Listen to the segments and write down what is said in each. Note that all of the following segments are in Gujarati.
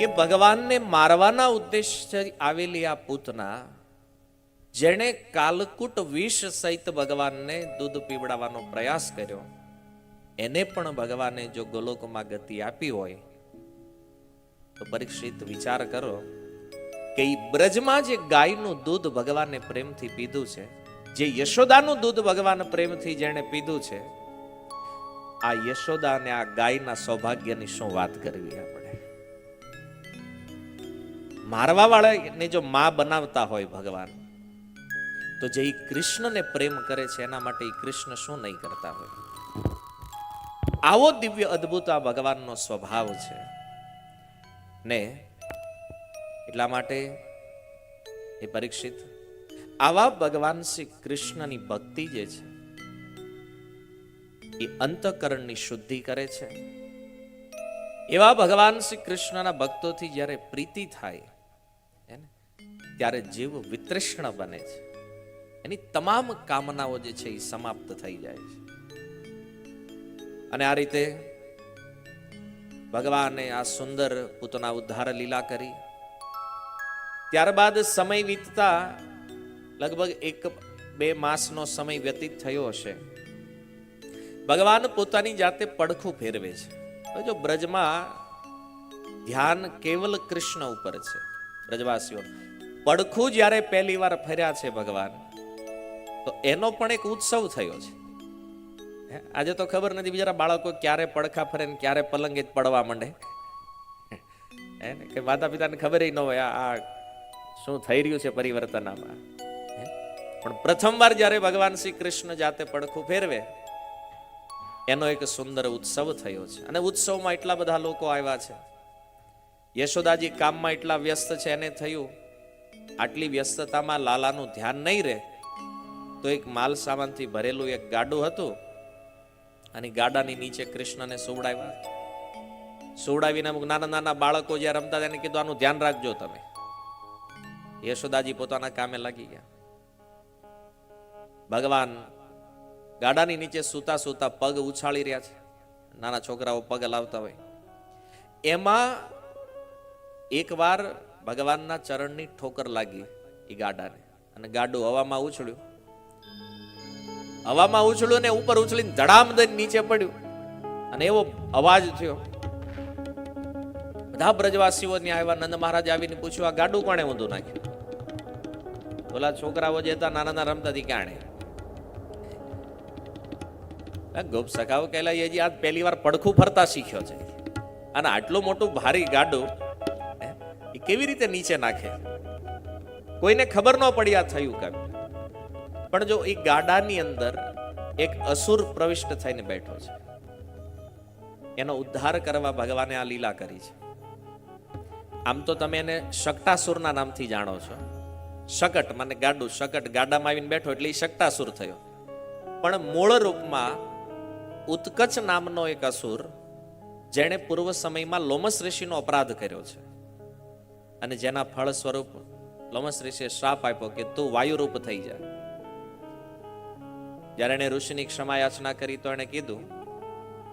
કે ભગવાનને મારવાના ઉદ્દેશ્ય આવેલી આ પૂતના, જેણે કાલકૂટ વિષ સહિત ભગવાનને દૂધ પીવડાવવાનો પ્રયાસ કર્યો, એને પણ ભગવાને જો ગોલોકમાં ગતિ આપી હોય તો પરીક્ષિત વિચાર કરો કે ઈ બ્રજમાં જે ગાયનું દૂધ ભગવાને પ્રેમથી પીધું છે, જે યશોદાનું દૂધ ભગવાન પ્રેમથી જેણે પીધું છે, આ યશોદા અને આ ગાયના સૌભાગ્યની શું વાત કરવી આપણે? મારવા વાળાને જો માં બનાવતા હોય ભગવાન, તો જે ઈ કૃષ્ણને પ્રેમ કરે છે એના માટે ઈ કૃષ્ણ શું નહીં કરતા હોય? આવો દિવ્ય અદ્ભુત આ ભગવાનનો સ્વભાવ છે ને એટલા માટે એ પરીક્ષિત, આવા ભગવાન શ્રી કૃષ્ણની ભક્તિ જે છે એ અંતઃકરણની શુદ્ધિ કરે છે. એવા ભગવાન શ્રી કૃષ્ણના ભક્તોથી જ્યારે પ્રીતિ થાય ત્યારે જીવ વિતૃષ્ણ બને છે, એની તમામ કામનાઓ જે છે એ સમાપ્ત થઈ જાય છે. અને આ રીતે ભગવાને આ સુંદર પૂતના ઉદ્ધાર લીલા કરી. ત્યારબાદ સમય વીતતા લગભગ 1-2 માસનો સમય વ્યતીત થયો હશે. ભગવાન પોતાની જાતે પડખું ફેરવે છે. જો બ્રજમાં ધ્યાન કેવલ કૃષ્ણ ઉપર છે, બ્રજવાસીઓ પડખું જ્યારે પહેલી વાર ફર્યા છે ભગવાન, તો એનો પણ એક ઉત્સવ થયો છે. આજે તો ખબર નથી બિચારા બાળકો ક્યારે પડખા ફરે ને ક્યારે પલંગે પડવા માંડે, કે માતા પિતાને ખબર ન હોય આ શું થઈ રહ્યું છે પરિવર્તન આમાં. પણ પ્રથમવાર જ્યારે ભગવાન શ્રી કૃષ્ણ જાતે પડખું ફેરવે, એનો એક સુંદર ઉત્સવ થયો છે. અને ઉત્સવમાં એટલા બધા લોકો આવ્યા છે. યશોદાજી કામમાં એટલા વ્યસ્ત છે, એને થયું આટલી વ્યસ્તતામાં લાલાનું ધ્યાન નહીં રહે, તો એક માલ સામાનથી ભરેલું એક ગાડું હતું અને ગાડાની નીચે કૃષ્ણને સુવડાવ્યા. સુવડાવીને અમુક નાના નાના બાળકો જ્યાં રમતા હતા એને કીધું આનું ધ્યાન રાખજો તમે. યશોદાજી પોતાના કામે લાગી ગયા. ભગવાન ગાડાની નીચે સૂતા સૂતા પગ ઉછાળી રહ્યા છે. નાના છોકરાઓ પગ લાવતા હોય એમાં એકવાર ભગવાનના ચરણની ઠોકર લાગી એ ગાડાને, અને ગાડું હવામાં ઉછળ્યું. હવામાં ઉછળ્યું ને ઉપર ઉછળીને ધડામ દઈને નીચે પડ્યું અને એવો અવાજ થયો. બધા બ્રજવાસીઓ ત્યાં આવ્યા. નંદ મહારાજ આવીને પૂછ્યું આ ગાડું કોણે ઊંધું નાખ્યું? ઓલા છોકરાઓ જે હતા નાના નાના રમતા હતી ક્યાણે? ગોપ સખાઓ કહેલા હજી આજ પહેલી વાર પડખું ફરતા શીખ્યો છે, અને આટલું મોટું ભારી ગાડું એ કેવી રીતે નીચે નાખે? કોઈને ખબર ન પડી આ થયું કામ. પણ જો એ ગાડાની અંદર એક અસુર પ્રવિષ્ટ થઈને બેઠો છે, એનો ઉદ્ધાર કરવા ભગવાને આ લીલા કરી છે. આમ તો તમે એને શકટાસુરના નામથી જાણો છો. શકટ મને ગાડું, શકટ ગાડામાં આવીને બેઠો એટલે એ શકટાસુર થયો. પણ મૂળ રૂપમાં ઉત્કચ નામનો એક અસુર, જેણે પૂર્વ સમયમાં લોમસ ઋષિનો અપરાધ કર્યો છે, અને જેના ફળ સ્વરૂપ લોમસ ઋષિએ શ્રાપ આપ્યો કે તું વાયુરૂપ થઈ જાય. જ્યારે એને ઋષિની ક્ષમા યાચના કરી તો એને કીધું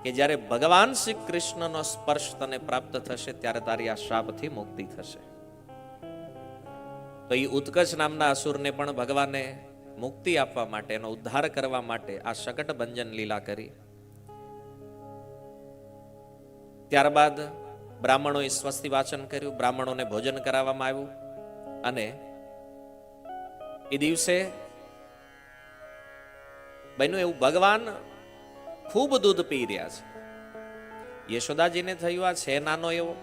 કે જ્યારે ભગવાન શ્રી કૃષ્ણનો સ્પર્શ તને પ્રાપ્ત થશે ત્યારે તારી આ શ્રાપથી મુક્તિ થશે. તો એ ઉત્કચ નામના અસુરને પણ ભગવાને મુક્તિ આપવા માટે, એનો ઉદ્ધાર કરવા માટે આ શકટ ભંજન લીલા કરી. ત્યારબાદ બ્રાહ્મણોએ સ્વસ્તિ વાચન કર્યું, બ્રાહ્મણોને ભોજન કરાવવામાં આવ્યું, અને એ દિવસે બન્યું એવું ભગવાન ખૂબ દૂધ પી રહ્યા છે. યશોદાજીને થયું આ છે નાનો એવો,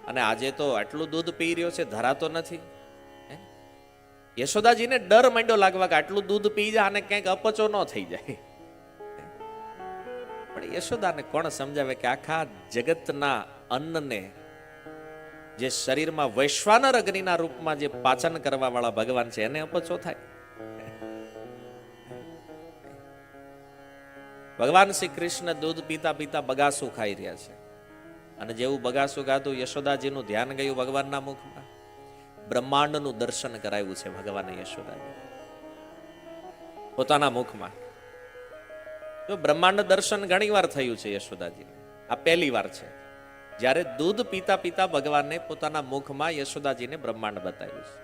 અને આજે તો આટલું દૂધ પી રહ્યો છે, ધરાતો નથી. યશોદાજીને ડર માંડ્યો લાગવા કે આટલું દૂધ પી જાય અને ક્યાંક અપચો ન થઈ જાય. પણ યશોદાને કોણ સમજાવે કે આખા જગતના અન્નને જે શરીરમાં વૈશ્વાનર અગ્નિના રૂપમાં જે પાચન કરવા વાળા ભગવાન છે એને અપચો થાય? ભગવાન શ્રી કૃષ્ણ દૂધ પીતા પીતા બગાસું ખાઈ રહ્યા છે, અને જેવું બગાસું ખાધું યશોદાજીનું ધ્યાન ગયું ભગવાનના મુખમાં. બ્રહ્માંડનું દર્શન કરાવ્યું છે ભગવાને યશોદાજી પોતાના મુખમાં. જો બ્રહ્માંડ દર્શન ઘણી વાર થયું છે યશોદાજીને, આ પહેલી વાર છે. જ્યારે દૂધ પીતા પીતા ભગવાને પોતાના મુખમાં યશોદાજીને બ્રહ્માંડ બતાવ્યું છે.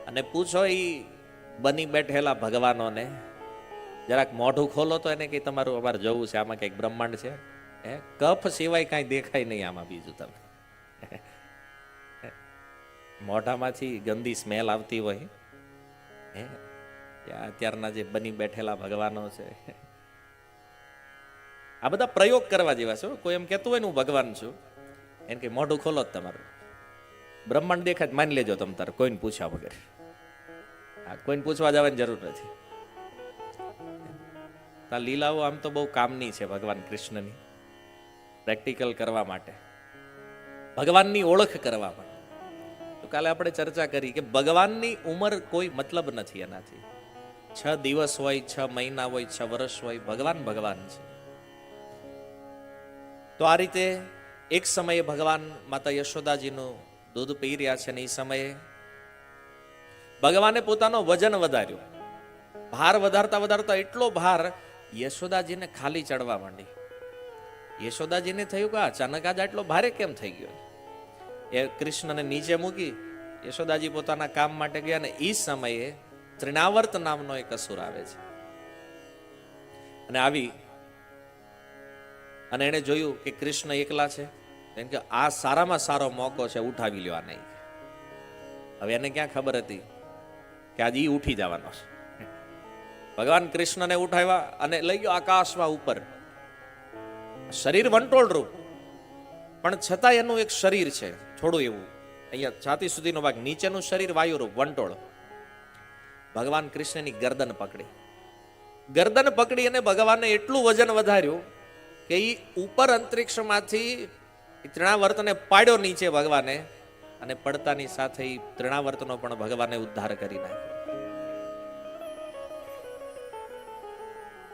અને પૂછો ઈ બની બેઠેલા ભગવાનોને, જરાક મોઢું ખોલો તો એને કઈ તમારું અમારે જોવું છે, આમાં કઈક બ્રહ્માંડ છે. કફ સિવાય કાંઈ દેખાય નહીં આમાં બીજું. તમે મોઢામાંથી ગંદી સ્મેલ આવતી હોય, અત્યારના જે બની બેઠેલા ભગવાનો છે, આ બધા પ્રયોગ કરવા જેવા છે. કોઈ એમ કહેતું હોય ને હું ભગવાન છું, એને કે મોઢું ખોલો જ તમારું બ્રહ્માંડ દેખાય માની લેજો તમે તારે, કોઈને પૂછ્યા વગર. કોઈને પૂછવા જવાની જરૂર નથી. આ લીલાઓ આમ તો બહુ કામની છે ભગવાન કૃષ્ણની, પ્રેક્ટિકલ કરવા માટે, ભગવાનની ઓળખ કરવા માટે. તો કાલે આપણે ચર્ચા કરી કે ભગવાનની ઉંમર કોઈ મતલબ નથી એનાથી. 6 દિવસ હોય, 6 મહિના હોય, 6 વર્ષ હોય, ભગવાન ભગવાન છે. તો આ રીતે એક સમયે ભગવાન માતા યશોદાજીનું દૂધ પી રહ્યા છે, ને એ સમયે ભગવાને પોતાનો વજન વધાર્યો. ભાર વધારતા વધારતા એટલો ભાર યશોદાજીને ખાલી ચડવા માંડી. યશોદાજીને થયું કે અચાનક આજ આટલો ભારે કેમ થઈ ગયો. એ કૃષ્ણને નીચે મૂકી યશોદાજી પોતાના કામ માટે ગયા, ને એ સમયે તૃણાવર્ત નામનો એક અસુર આવે છે. અને આવી અને એને જોયું કે કૃષ્ણ એકલા છે, એમ કે આ સારામાં સારો મોકો છે, ઉઠાવી લ્યો આ નહીં. હવે એને ક્યાં ખબર હતી કે આજે ઈ ઉઠી જવાનો છે. ભગવાન કૃષ્ણને ઉઠાવ્યા અને લઈ ગયો આકાશમાં ઉપર. શરીર વંટોળ રૂપ, પણ છતાં એનું એક શરીર છે થોડું એવું, અહીંયા છાતી સુધીનો ભાગ, નીચેનું શરીર વાયુ રૂપ વંટોળ. ભગવાન કૃષ્ણની ગરદન પકડી અને ભગવાનને એટલું વજન વધાર્યું કે એ ઉપર અંતરિક્ષમાંથી તૃણાવર્તને પાડ્યો નીચે ભગવાને, અને પડતાની સાથે એ તૃણાવર્તનો પણ ભગવાને ઉદ્ધાર કરી નાખ્યો.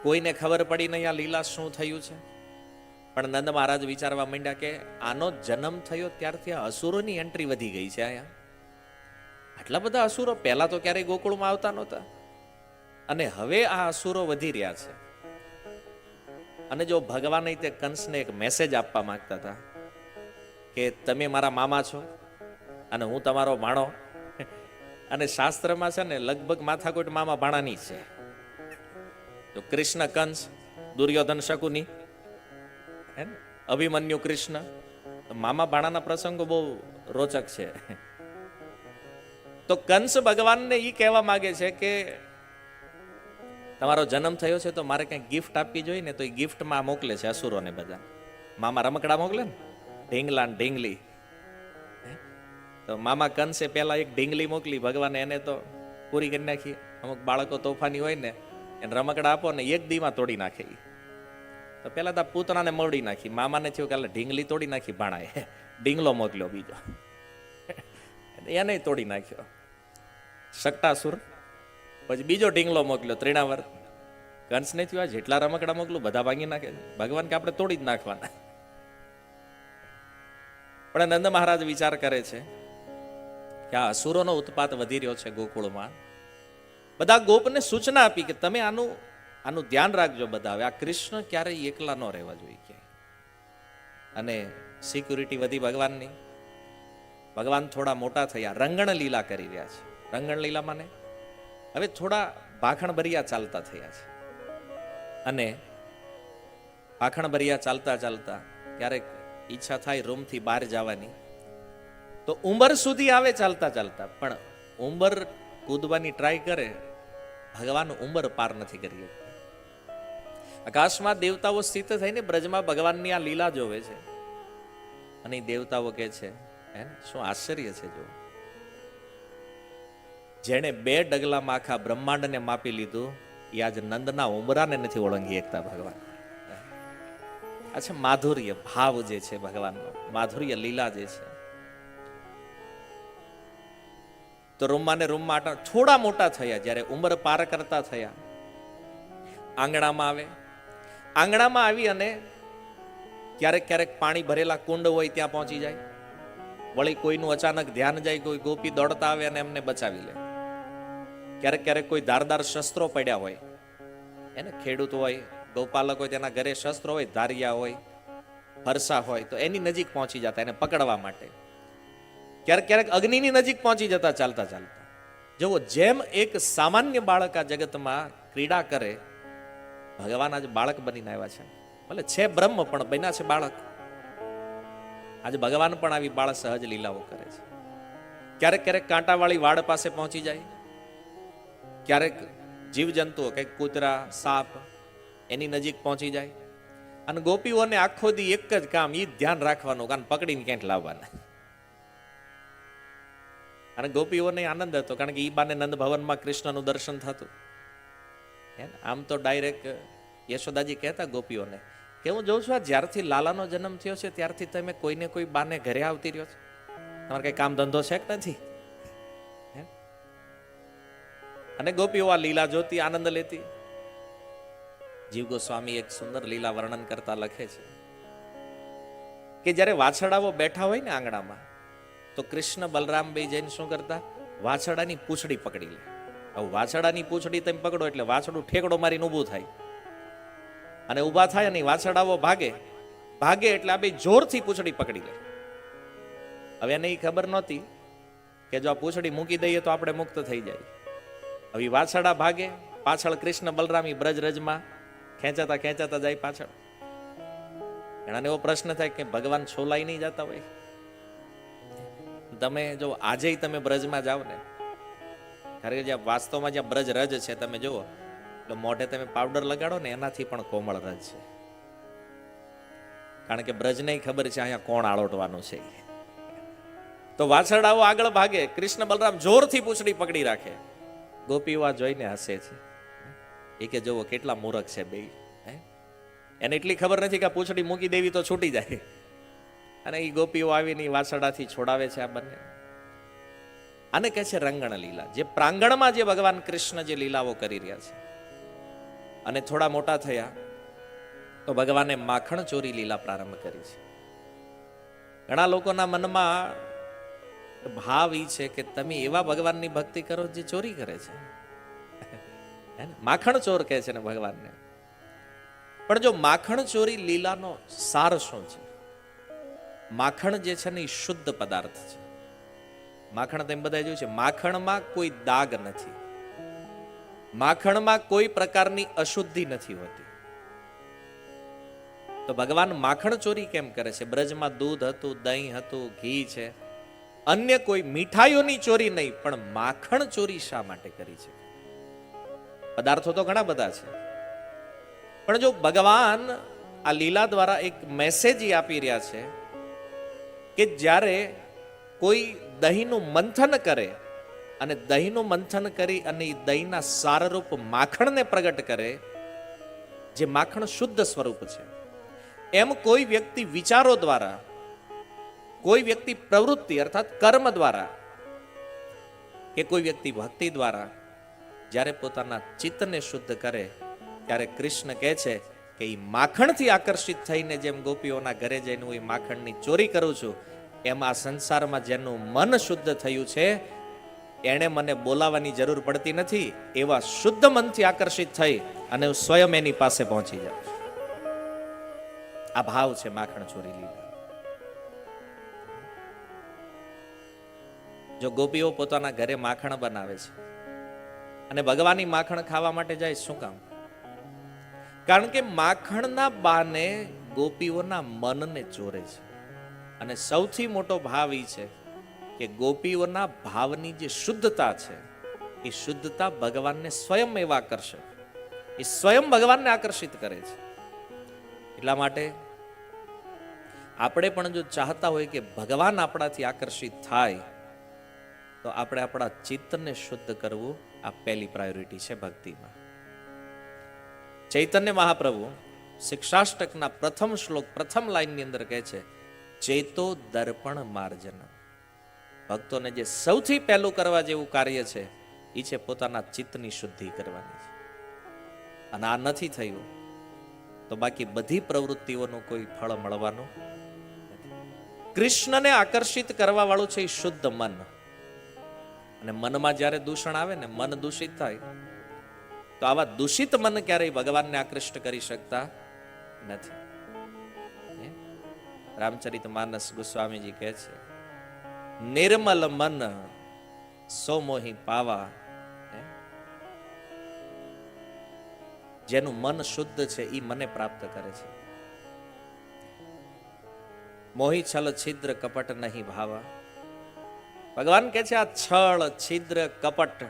કોઈને ખબર પડી નહીં આ લીલા શું થયું છે, પણ નંદ મહારાજ વિચારવા માંડ્યા કે આનો જન્મ થયો ત્યારથી આ અસુરોની એન્ટ્રી વધી ગઈ છે. અહીંયા આટલા બધા અસુરો પહેલા તો ક્યારેય ગોકુળમાં આવતા નહોતા, અને હવે આ અસુરો વધી રહ્યા છે. અને જો ભગવાને તે કંસને એક મેસેજ આપવા માંગતા હતા કે તમે મારા મામા છો અને હું તમારો ભાણો, અને શાસ્ત્રમાં છે ને લગભગ માથાકૂટ મામા ભાણાની છે. તો કૃષ્ણ કંસ, દુર્યોધન શકુની, અભિમન્યુ કૃષ્ણ, મામા ભાણાના પ્રસંગો બહુ રોચક છે. તો કંસ ભગવાનને એ કહેવા માંગે છે કે તમારો જન્મ થયો છે તો મારે કંઈક ગિફ્ટ આપવી જોઈએ ને, તો એ ગિફ્ટમાં મોકલે છે અસુરોને બધા. મામા રમકડા મોકલે ને, ઢીંગલા ને ઢીંગલી. તો મામા કંસે પેલા એક ઢીંગલી મોકલી ભગવાને, એને તો પૂરી કરી નાખી. અમુક બાળકો તોફાની હોય ને, એને રમકડા આપો ને એક દીમાં તોડી નાખે. તો પેલા તો પૂતનાને મળી નાખી. મામાને થયું કે ઢીંગલી તોડી નાખી ભાણાએ, ઢીંગલો મોકલ્યો બીજો, એને તોડી નાખ્યો શકટાસુર. પછી બીજો ઢીંગલો મોકલ્યો તૃણાવર્ત. કંસને થયું આ જેટલા રમકડા મોકલું બધા ભાંગી નાખે. ભગવાન કે આપણે તોડી જ નાખવાના. પણ નંદ મહારાજ વિચાર કરે છે કે આ અસુરોનો ઉત્પાત વધી રહ્યો છે ગોકુળમાં. બધા ગોપને સૂચના આપી કે તમે આનું ધ્યાન રાખજો બધા. હવે આ કૃષ્ણ ક્યારેય એકલા ન રહેવા જોઈએ. અને સિક્યુરિટી વધી ભગવાનની. ભગવાન થોડા મોટા થયા, રંગણ લીલા કરી રહ્યા છે. રંગણ લીલા માને હવે થોડા ભાખણ ભર્યા ચાલતા થયા છે. અને ભાખણ ભર્યા ચાલતા ચાલતા ક્યારેક ઈચ્છા થાય રૂમથી બહાર જવાની, તો ઉંબર સુધી આવે ચાલતા ચાલતા, પણ ઉંબર કૂદવાની ટ્રાય કરે, ભગવાન ઉંબર પાર નથી કરી શકતા. આકાશમાં દેવતાઓ સ્થિત થઈને બ્રજમાં ભગવાનની આ લીલા જોવે છે. અને દેવતાઓ કહે છે શું આશ્ચર્ય છે, જો જેણે 2 ડગલામાં આખા બ્રહ્માંડને માપી લીધું એ આજ નંદના ઉંબરાને નથી ઓળંગી એકતા ભગવાન. અચ્છા, માધુર્ય ભાવ જે છે ભગવાનનો, માધુર્ય લીલા જે છે. તો રૂમમાં ને રૂમમાં થોડા મોટા થયા, જ્યારે ઉંમર પાર કરતા થયા, આંગણામાં આવે. આંગણામાં આવી અને ક્યારેક ક્યારેક પાણી ભરેલા કુંડ હોય ત્યાં પહોંચી જાય. વળી કોઈનું અચાનક ધ્યાન જાય, કોઈ ગોપી દોડતા આવે અને એમને બચાવી લે. ક્યારેક ક્યારેક કોઈ ધારદાર શસ્ત્રો પડ્યા હોય, એને ખેડૂત હોય, ગૌપાલક હોય, તેના ઘરે શસ્ત્રો હોય, ધારિયા હોય, ફરસા હોય તો એની નજીક પહોંચી જતા એને પકડવા માટે. ક્યારેક ક્યારેક અગ્નિની નજીક પહોંચી જતા ચાલતા ચાલતા. જુઓ, જેમ એક સામાન્ય બાળક આ જગતમાં ક્રીડા કરે, ભગવાન આજે બાળક બનીને આવ્યા છે. ભલે છે બ્રહ્મ પણ બન્યા છે બાળક. આજે ભગવાન પણ આવી બાળ સહજ લીલાઓ કરે છે. ક્યારેક ક્યારેક કાંટાવાળી વાડ પાસે પહોંચી જાય, ક્યારેક જીવજંતુઓ કે કૂતરા સાપ એની નજીક પહોંચી જાય. અને ગોપીઓને આખો દી એક જ કામ, એ ધ્યાન રાખવાનું, કાન પકડીને ક્યાંક લાવવાના. અને ગોપીઓને આનંદ હતો, કારણ કે ઈ બાને નંદ ભવનમાં કૃષ્ણનું દર્શન થતું. આમ તો ડાયરેક્ટ યશોદાજી કહેતા ગોપીઓને કે હું જોઉં છું, આ જ્યારથી લાલાનો જન્મ થયો છે ત્યારથી તમે કોઈને કોઈ બાને ઘરે આવતી રહ્યો છો, તમારે કઈ કામ ધંધો છે કે નથી? અને ગોપીઓ આ લીલા જોતી, આનંદ લેતી. જીવ ગોસ્વામી એક સુંદર લીલા વર્ણન કરતા લખે છે કે જ્યારે વાછડાઓ બેઠા હોય ને આંગણામાં, તો કૃષ્ણ બલરામ બે જઈને શું કરતા? વાછડાની પૂંછડી પકડી લે. હવે વાછડાની પૂંછડી તમે પકડો એટલે વાછડું ઠેકડો મારીને ઊભું થાય, અને ઊભા થાય અને વાછડાઓ ભાગે ભાગે એટલે આ બે જોરથી પૂંછડી પકડી લે. હવે એને ખબર નહોતી કે જો આ પૂંછડી મૂકી દઈએ તો આપણે મુક્ત થઈ જાય. હવે વાછડા ભાગે, પાછળ કૃષ્ણ બલરામી બ્રજરજમાં ખેંચાતા ખેંચાતા જાય પાછળ. એનાને એવો પ્રશ્ન થાય કે ભગવાન છોલાઈ નહીં જતા હોય? તમે જો આજે તમે બ્રજમાં જાઓ ને, ખરેખર જ્યાં વાસ્તવમાં જ્યાં બ્રજ રજ છે તમે જુઓ, એટલે મોઢે તમે પાવડર લગાડો ને એનાથી પણ કોમળ રજ છે. કારણ કે બ્રજને ખબર છે અહીંયા કોણ આળોટવાનું છે. તો વાછરડાઓ આગળ ભાગે, કૃષ્ણ બલરામ જોરથી પૂંછડી પકડી રાખે. ગોપીઓ આ જોઈને હસે છે. એ કે જોવો કેટલા મૂર્ખ છે બે. એને એટલી ખબર નથી કે આ પૂંછડી મૂકી દેવી તો છૂટી જાય. અને એ ગોપીઓ આવીને વાછરડાથી છોડાવે છે આ બંને. આને કહે છે રંગણ લીલા. જે પ્રાંગણમાં જે ભગવાન કૃષ્ણ જે લીલાઓ કરી રહ્યા છે. અને થોડા મોટા થયા તો ભગવાને માખણ ચોરી લીલા પ્રારંભ કરી છે. ઘણા લોકોના મનમાં ભાવ ઈ છે કે તમે એવા ભગવાનની ભક્તિ કરો જે ચોરી કરે છે. માખણ ચોર કહે છે ને ભગવાનને. પણ જો માખણ ચોરી લીલાનો સાર શું છે? માખણ જે છે ને એ શુદ્ધ પદાર્થ છે. માખણ તમે બધા જોયું છે, માખણમાં કોઈ દાગ નથી, માખણમાં કોઈ પ્રકારની અશુદ્ધિ નથી હોતી. તો ભગવાન માખણ ચોરી કેમ કરે છે? બ્રજમાં દૂધ હતું, દહીં હતું, ઘી છે, અન્ય કોઈ મીઠાઈઓની ચોરી નહીં, પણ માખણ ચોરી શા માટે કરી છે? પદાર્થો તો ઘણા બધા છે, પણ જો ભગવાન આ લીલા દ્વારા એક મેસેજ આપી રહ્યા છે કે જ્યારે કોઈ દહીંનું મંથન કરે અને દહીંનું મંથન કરી અને એ દહીંના સારરૂપ માખણને પ્રગટ કરે, જે માખણ શુદ્ધ સ્વરૂપ છે, એમ કોઈ વ્યક્તિ વિચારો દ્વારા, કોઈ વ્યક્તિ પ્રવૃત્તિ અર્થાત કર્મ દ્વારા, કે કોઈ વ્યક્તિ ભક્તિ દ્વારા જ્યારે પોતાના ચિત્તને શુદ્ધ કરે, ત્યારે કૃષ્ણ કહે છે કે એ માખણથી આકર્ષિત થઈને જેમ ગોપીઓના ઘરે જઈને હું એ માખણની ચોરી કરું છું, એમ આ સંસારમાં જેનું મન શુદ્ધ થયું છે એણે મને બોલાવવાની જરૂર પડતી નથી. એવા શુદ્ધ મનથી આકર્ષિત થઈ અને હું સ્વયં એની પાસે પહોંચી જાઉં. આ ભાવ છે માખણ ચોરી લીલા. જો ગોપીઓ પોતાના ઘરે માખણ બનાવે છે અને ભગવાનની માખણ ખાવા માટે જાય, શું કામ? કારણ કે માખણના બાને ગોપીઓના મનને ચોરે છે. અને સૌથી મોટો ભાવ એ છે કે ગોપીઓના ભાવની જે શુદ્ધતા છે, એ શુદ્ધતા ભગવાનને સ્વયં એવા આકર્ષે, એ સ્વયં ભગવાનને આકર્ષિત કરે છે. એટલા માટે આપણે પણ જો ચાહતા હોય કે ભગવાન આપણાથી આકર્ષિત થાય, તો આપણે આપણા ચિત્તને શુદ્ધ કરવું આ પહેલી પ્રાયોરિટી છે ભક્તિમાં. ચૈતન્ય મહાપ્રભુ શિક્ષાષ્ટકના પ્રથમ શ્લોક પ્રથમ લાઈનની અંદર કહે છે, ચેતો દર્પણ માર્જન. ભક્તોને જે સૌથી પહેલું કરવા જેવું કાર્ય છે એ છે પોતાના ચિત્તની શુદ્ધિ કરવાની છે. અને આ નથી થયું તો બાકી બધી પ્રવૃત્તિઓનું કોઈ ફળ મળવાનું નથી. કૃષ્ણને આકર્ષિત કરવા વાળું છે એ શુદ્ધ મન. અને મનમાં જ્યારે દૂષણ આવે ને, મન દૂષિત થાય, તો આવા દૂષિત મન ક્યારેય ભગવાનને આકૃષ્ટ કરી શકતા નથી. રામચરિતમાનસ ગોસ્વામીજી કહે છે, નિર્મલ મન સો મોહી પાવા. જેનું મન શુદ્ધ છે એ મને પ્રાપ્ત કરે છે. મોહી છલ છિદ્ર કપટ નહીં ભાવા. ભગવાન કહે છે આ છળ છિદ્ર કપટ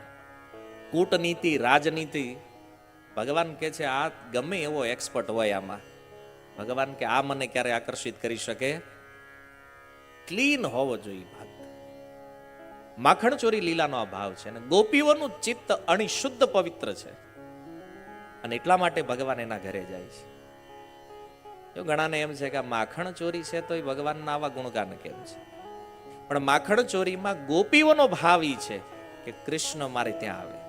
કૂટનીતિ રાજનીતિ, ભગવાન કહે છે આ ગમે એવો એક્સપર્ટ હોય આમાં, ભગવાન કે આ મને ક્યારે આકર્ષિત કરી શકે? ક્લીન હોવો જોઈએ ભાગ. માખણ ચોરી લીલાનો આ ભાવ છે, અને ગોપીઓનું ચિત્ત અણિશુદ્ધ પવિત્ર છે, અને એટલા માટે ભગવાન એના ઘરે જાય છે. જો ઘણાને એમ છે કે આ માખણ ચોરી છે તો એ ભગવાનના આવા ગુણગાન કેમ છે? પણ માખણ ચોરીમાં ગોપીઓનો ભાવ ઈ છે કે કૃષ્ણ મારે ત્યાં આવે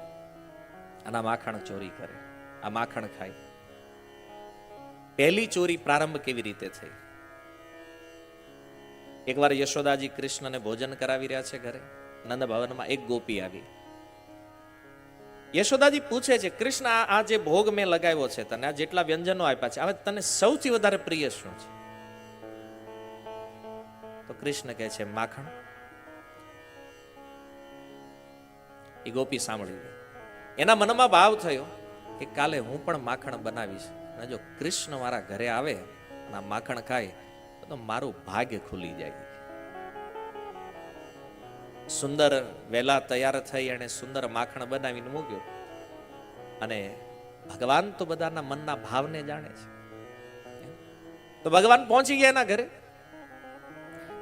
અને આ માખણ ચોરી કરે, આ માખણ ખાય. પહેલી ચોરી પ્રારંભ કેવી રીતે થઈ? એકવાર યશોદાજી કૃષ્ણને ભોજન કરાવી રહ્યા છે ઘરે નંદ ભવનમાં. એક ગોપી આવી. યશોદાજી પૂછે છે, કૃષ્ણ આ જે ભોગ મેં લગાવ્યો છે તને, આ જેટલા વ્યંજનો આપ્યા છે, હવે તને સૌથી વધારે પ્રિય શું છે? તો કૃષ્ણ કહે છે માખણ. એ ગોપી સાંભળી ગઈ. એના મનમાં ભાવ થયો કે કાલે હું પણ માખણ બનાવીશ, અને જો કૃષ્ણ મારા ઘરે આવે અને આ માખણ ખાય તો મારું ભાગ્ય ખુલી જાય. સુંદર વેલા તૈયાર થઈ અને સુંદર માખણ બનાવીને મૂક્યું. અને ભગવાન તો બધાના મનના ભાવને જાણે છે. તો ભગવાન પહોંચી ગયા એના ઘરે.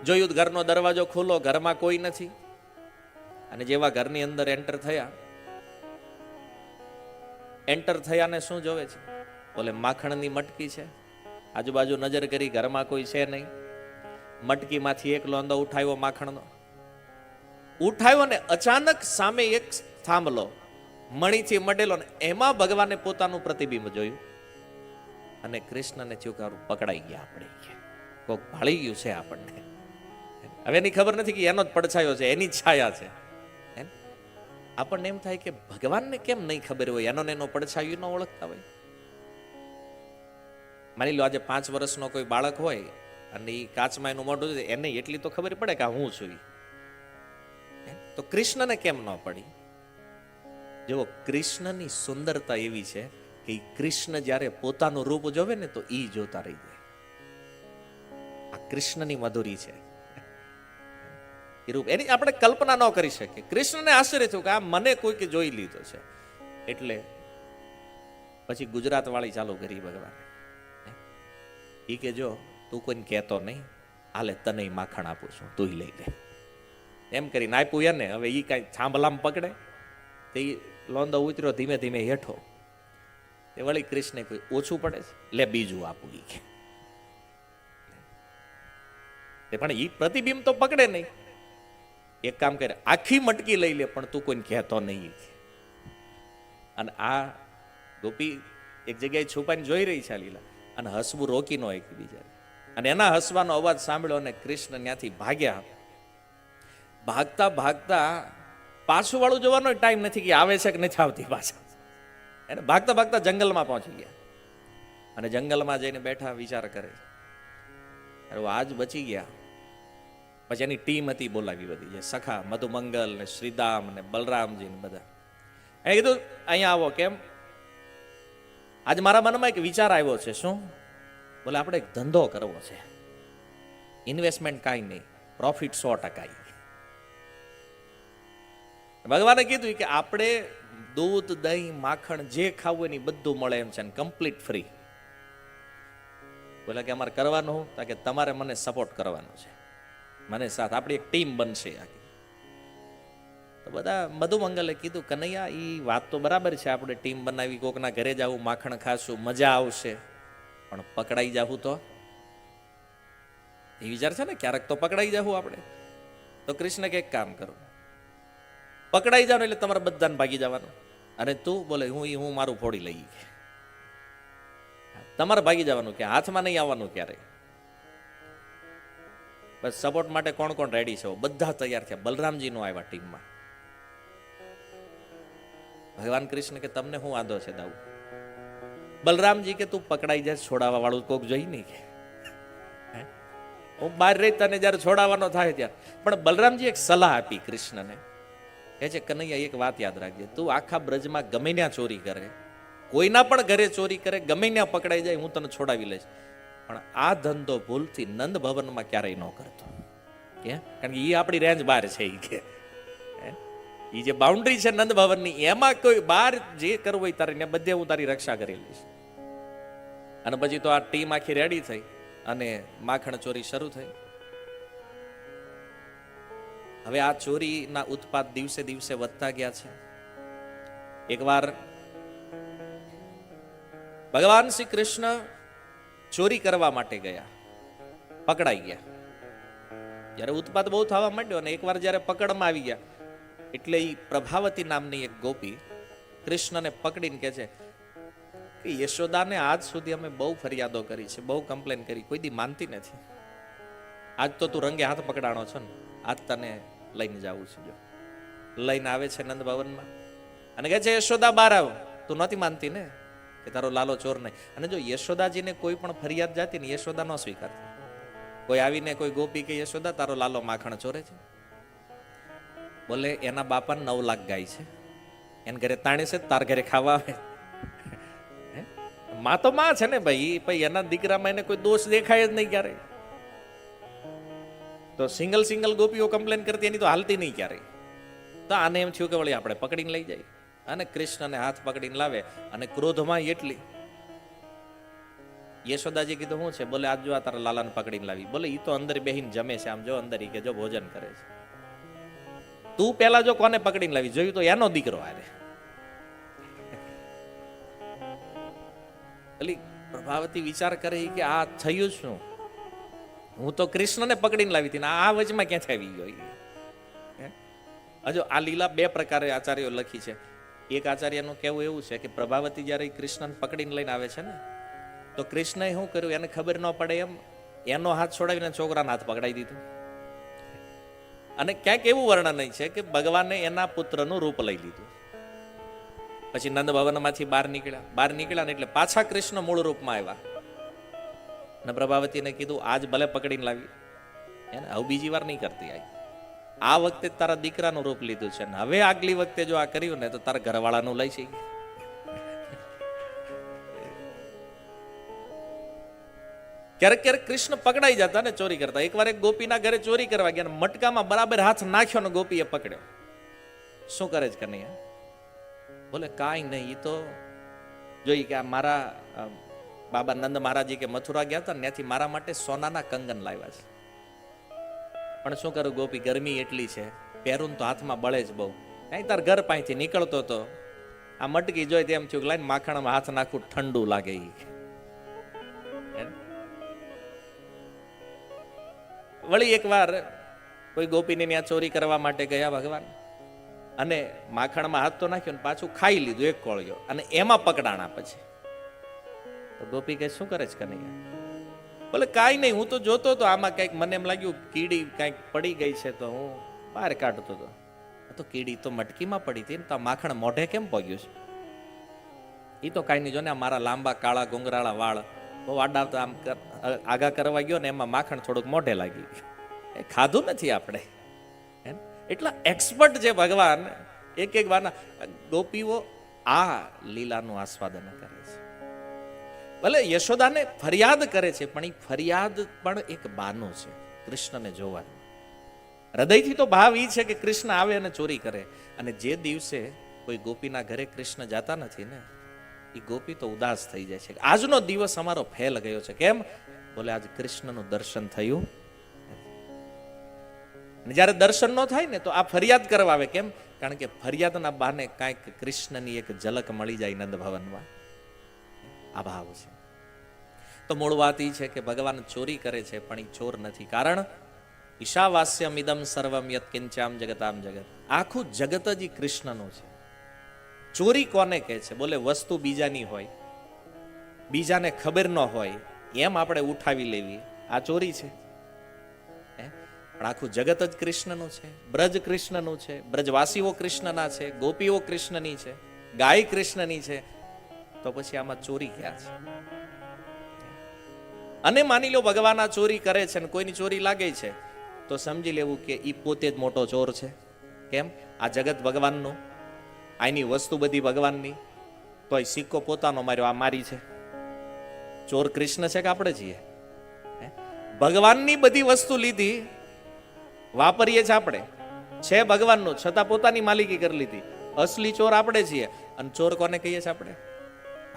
જોયું ઘરનો દરવાજો ખુલ્લો, ઘરમાં કોઈ નથી. અને જેવા ઘરની અંદર એન્ટર થયા ને શું જોવે છે? બોલે માખણની મટકી છે. આજુબાજુ નજર કરી, ઘરમાં કોઈ છે નહીં. મટકીમાંથી એક લોંદો ઉઠાવ્યો, માખણનો ઉઠાવ્યો, ને અચાનક સામે એક થાંભલો મણીથી મડેલો, ને એમાં ભગવાને પોતાનું પ્રતિબિંબ જોયું. અને કૃષ્ણને ચૂકારું પકડાઈ ગયા. આપણે કોક ભાળી ગયું છે આપણને. હવે એની ખબર નથી કે એનો જ પડછાયો છે, એની જ છાયા છે. આપણને એમ થાય કે ભગવાનને કેમ નહીં ખબર હોય, એનો ને એનો પડછાયો ન ઓળખતા હોય. માની લો આજે 5 વર્ષનો કોઈ બાળક હોય અને એ કાચમાં એનું મોઢું છે, એને એટલી તો ખબર પડે કે હું છું. તો કૃષ્ણને કેમ ન પડી? જો કૃષ્ણની સુંદરતા એવી છે કે કૃષ્ણ જ્યારે પોતાનું રૂપ જોવે ને તો ઈ જોતા રહી જાય. આ કૃષ્ણની મધુરી છે. એ રૂપ એની આપણે કલ્પના ન કરી શકીએ. કૃષ્ણને આશ્ચર્ય થયું કે આ મને કોઈકે જોઈ લીધો છે. એટલે પછી ગુજરાત વાળી ચાલુ કરી ભગવાન. ઈ કે જો તું કોઈને કહેતો નહીં, હાલે તને માખણ આપું છું, તું લઈ લે. એમ કરીને આપ્યું એને. હવે ઈ કાંઈ થાંભલામ પકડે તે લોંદો ઉતર્યો ધીમે ધીમે હેઠો. તે વળી કૃષ્ણે કોઈ ઓછું પડે છે, લે બીજું આપું. ઈ કે પણ ઈ પ્રતિબિંબ તો પકડે નહીં. એક કામ કરે, આખી મટકી લઈ લે પણ તું કોઈને કહેતો નહીં. અને આ ગોપી એક જગ્યાએ છુપાઈને જોઈ રહી છે લીલા, અને હસવું રોકી ન એકબીજા. અને એના હસવાનો અવાજ સાંભળ્યો અને કૃષ્ણ ત્યાંથી ભાગ્યા. ભાગતા ભાગતા પાછું વાળું જોવાનો ટાઈમ નથી કે આવે છે કે નથી આવતી પાછા. એને ભાગતા ભાગતા જંગલમાં પહોંચી ગયા. અને જંગલમાં જઈને બેઠા વિચાર કરે, આજ બચી ગયા. પછી એની ટીમ હતી બોલાવી બધી, જે સખા મધુમંગલ ને શ્રીદામ ને બલરામજી ને બધા. એને કીધું અહીંયા આવો. કેમ? આજે મારા મનમાં એક વિચાર આવ્યો છે. શું? બોલે આપણે એક ધંધો કરવો છે, ઇન્વેસ્ટમેન્ટ કાંઈ નહીં, પ્રોફિટ 100%. ભગવાને કીધું કે આપણે દૂધ દહીં માખણ જે ખાવું એની બધું મળે એમ છે, કમ્પ્લીટ ફ્રી. બોલે કે અમારે કરવાનું હું? કે તમારે મને સપોર્ટ કરવાનો છે, મને સાથ, આપણી એક ટીમ બનશે આખી. તો બધા મધુમંગલે કીધું કનૈયા એ વાત તો બરાબર છે, આપણે ટીમ બનાવી, કોકના ઘરે જવું, માખણ ખાશું, મજા આવશે, પણ પકડાઈ જવું તો? એ વિચાર છે ને, ક્યારેક તો પકડાઈ જવું આપણે. તો કૃષ્ણ કે એક કામ કરો, પકડાઈ જાવ એટલે તમારે બધાને ભાગી જવાનું. અને તું? બોલે હું મારું ફોડી લઈ. તમારે ભાગી જવાનું, કે હાથમાં નહીં આવવાનું ક્યારેય. બસ સપોર્ટ માટે કોણ કોણ રેડી છે? બધા તૈયાર થયા. બલરામજી નો આવ્યા ટીમમાં. ભગવાન કૃષ્ણ કે તમને શું વાંધો છે દાઉ? બલરામજી કે તું પકડાઈ જાય, છોડાવવા વાળું કોક જોઈ નહીં કે. હું બહાર રહી તને જ્યારે છોડાવવાનો થાય ત્યારે. પણ બલરામજી એક સલાહ આપી કૃષ્ણને, કહે છે કનૈયા એક વાત યાદ રાખજે, તું આખા બ્રજમાં ગમે ત્યાં ચોરી કરે, કોઈના પણ ઘરે ચોરી કરે, ગમે ત્યાં પકડાઈ જાય, હું તને છોડાવી લઈશ, પણ આ ધંધો ભૂલથી નંદ ભવનમાં ક્યારેય ન કરતો, કે કારણ કે એ આપણી રેન્જ બહાર છે. એ કે એ જે બાઉન્ડ્રી છે નંદ ભવનની, એમાં કોઈ બહાર જે કરવું હોય તારે બધે હું તારી રક્ષા કરી લઈશ. અને પછી તો આ ટીમ આખી રેડી થઈ અને માખણ ચોરી શરૂ થઈ. હવે આ ચોરીના ઉત્પાદ દિવસે દિવસે વધતા ગયા છે. એકવાર ભગવાન શ્રી કૃષ્ણ ચોરી કરવા માટે ગયા, પકડાઈ ગયા. જ્યારે ઉત્પાદ બહુ થવા માંડ્યો અને એકવાર જ્યારે પકડમાં આવી ગયા, એટલે એ પ્રભાવતી નામની એક ગોપી કૃષ્ણને પકડીને કહે છે કે યશોદાને આજ સુધી અમે બહુ ફરિયાદો કરી છે, બહુ કમ્પ્લેન કરી, કોઈ દી માનતી નથી. આજ તો તું રંગે હાથ પકડાણો છો ને, આજ તને લઈને જવું છે. જો લઈને આવે છે નંદ ભવનમાં અને કહે છે યશોદા બહાર આવ, તું નહોતી માનતી ને કે તારો લાલો ચોર નહીં. અને જો યશોદાજીને કોઈ પણ ફરિયાદ જાતી ને યશોદા ન સ્વીકારતી. કોઈ આવીને કોઈ ગોપી કે યશોદા તારો લાલો માખણ ચોરે છે, બોલે એના બાપા 9 લાખ ગાય છે, એને ઘરે તાણી છે, તાર ઘરે ખાવા આવે. માં તો માં છે ને ભાઈ, એના દીકરામાં એને કોઈ દોષ દેખાય જ નહીં ક્યારે. તો સિંગલ ગોપીઓ કમ્પ્લેન કરતી, એની તો હાલતી નહીં ક્યારેય. તો આને એમ થયું કે વળી આપણે પકડીને લઈ જાય, અને કૃષ્ણને હાથ પકડીને લાવે. અને ક્રોધમાં એટલી યશોદાજી કીધું શું છે, બોલે આજ જો આ તારા લાલાને પકડીને લાવી. બોલે ઈ તો અંદર બેહીને જમે છે, આમ જો અંદર કે જો ભોજન કરે છે. તું પેલા જો કોને પકડીને લાવી, જોયું તો એનો દીકરો આરે. એટલે પ્રભાવતી વિચાર કરે કે આ થયું શું, હું તો કૃષ્ણને પકડીને લાવી હતી ને આ વચમાં ક્યાંથી આવી ગયો. હજુ આ લીલા 2 પ્રકારે આચાર્યો લખી છે. એક આચાર્યનું કહેવું એવું છે કે પ્રભાવતી જ્યારે કૃષ્ણને પકડીને લઈને આવે છે ને, તો કૃષ્ણએ શું કર્યું, એને ખબર ન પડે એમ એનો હાથ છોડાવીને છોકરાના હાથ પકડાઈ દીધું. અને ક્યાંક એવું વર્ણન છે કે ભગવાને એના પુત્રનું રૂપ લઈ લીધું. પછી નંદ ભવનમાંથી બહાર નીકળ્યા ને એટલે પાછા કૃષ્ણ મૂળ રૂપમાં આવ્યા. ને પ્રભાવતીને કીધું આજ ભલે પકડીને લાવી, એને હવે બીજી વાર નહીં કરતી. આ વખતે તારા દીકરાનું રૂપ લીધું છે, ને હવે આગલી વખતે જો આ કર્યું ને તો તારા ઘરવાળાનું લઈ છે. ક્યારેક ક્યારેક કૃષ્ણ પકડાઈ જતા ને ચોરી કરતા. એકવાર એક ગોપીના ઘરે ચોરી કરવા ગયા, મટકામાં બરાબર હાથ નાખ્યો ને ગોપીએ પકડ્યો. શું કરે છે કનૈયા? બોલે કાંઈ નહીં, એ તો જોઈ કે આ મારા બાબા નંદ મહારાજી કે મથુરા ગયા હતા ને, ત્યાંથી મારા માટે સોનાના કંગન લાવ્યા છે. પણ શું કરું ગોપી, ગરમી એટલી છે, પહેરું તો હાથમાં બળે જ બહુ. અહીં તાર ઘર પાસેથી નીકળતો તો આ મટકી જોઈ તેમ થયું લાઈને માખણમાં હાથ નાખું, ઠંડુ લાગે. વળી એકવાર કોઈ ગોપીને ત્યાં ચોરી કરવા માટે ગયા ભગવાન, અને માખણમાં હાથ તો નાખ્યો ને પાછું ખાઈ લીધું એક કોળિયો, અને એમાં પકડાણા. પછી તો ગોપી કહે શું કરે છે કનૈયા? બોલે કાંઈ નહીં, હું તો જોતો હતો આમાં કંઈક, મને એમ લાગ્યું કીડી કંઈક પડી ગઈ છે તો હું બહાર કાઢતો હતો. તો કીડી તો મટકીમાં પડી હતી ને, તો માખણ મોઢે કેમ પગ્યું છે? એ તો કાંઈ નહીં, જો ને મારા લાંબા કાળા ગુંગરાળા વાળ બહુ આડા આમ આગા કરવા ગયો ને એમાં માખણ થોડુંક મોઢે લાગી ગયું. એ ખાધું નથી આપણે. એટલા એક્સપર્ટ છે ભગવાન. એક વારના ગોપીઓ આ લીલાનું આસ્વાદન કરે છે. ભલે યશોદાને ફરિયાદ કરે છે, પણ એ ફરિયાદ પણ એક બહાનું છે કૃષ્ણને જોવાનું. હૃદયથી તો ભાવ એ છે કે કૃષ્ણ આવે અને ચોરી કરે. અને જે દિવસે કોઈ ગોપીના ઘરે કૃષ્ણ જાતા નથી ને, એ ગોપી તો ઉદાસ થઈ જાય છે. આજનો દિવસ અમારો ફેલ ગયો છે. કેમ? બોલે આજ કૃષ્ણનું દર્શન થયું. જ્યારે દર્શન ન થાય ને તો આ ફરિયાદ કરવા આવે. કેમ? કારણ કે ફરિયાદના બહાને કાંઈક કૃષ્ણની એક ઝલક મળી જાય નંદ ભવનમાં. આ ભાવ છે. તો મૂળ વાત એ છે કે ભગવાન ચોરી કરે છે, પણ એ ચોર નથી. કારણ ઈશાવાસ્યમ ઇદમ સર્વમ યત કિંચામ જગતામ જગત. આખું જગત જ કૃષ્ણનું છે. ચોરી કોને કહે છે? બોલે વસ્તુ બીજાની હોય, બીજાને ખબર ન હોય એમ આપણે ઉઠાવી લેવી, આ ચોરી છે. પણ આખું જગત જ કૃષ્ણનું છે. બ્રજ કૃષ્ણનું છે, બ્રજવાસીઓ કૃષ્ણના છે, ગોપીઓ કૃષ્ણની છે, ગાય કૃષ્ણની છે. તો પછી આમાં ચોરી ક્યાં છે? અને માની લો ભગવાન આ ચોરી કરે છે ને કોઈની ચોરી લાગે છે તો સમજી લેવું કે એ પોતે જ મોટો ચોર છે. કેમ? આ જગત ભગવાનનું, આની વસ્તુ બધી ભગવાનની, તો એ સિક્કો પોતાનો માર્યો, આ મારી છે. ચોર કૃષ્ણ છે કે આપણે છીએ? ભગવાનની બધી વસ્તુ લીધી, વાપરીએ છીએ આપણે, છે ભગવાનનું, છતાં પોતાની માલિકી કરી લીધી. અસલી ચોર આપણે છીએ. અને ચોર કોને કહીએ છીએ આપણે?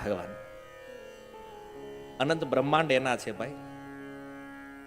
ભગવાન. અનંત બ્રહ્માંડ એના છે ભાઈ.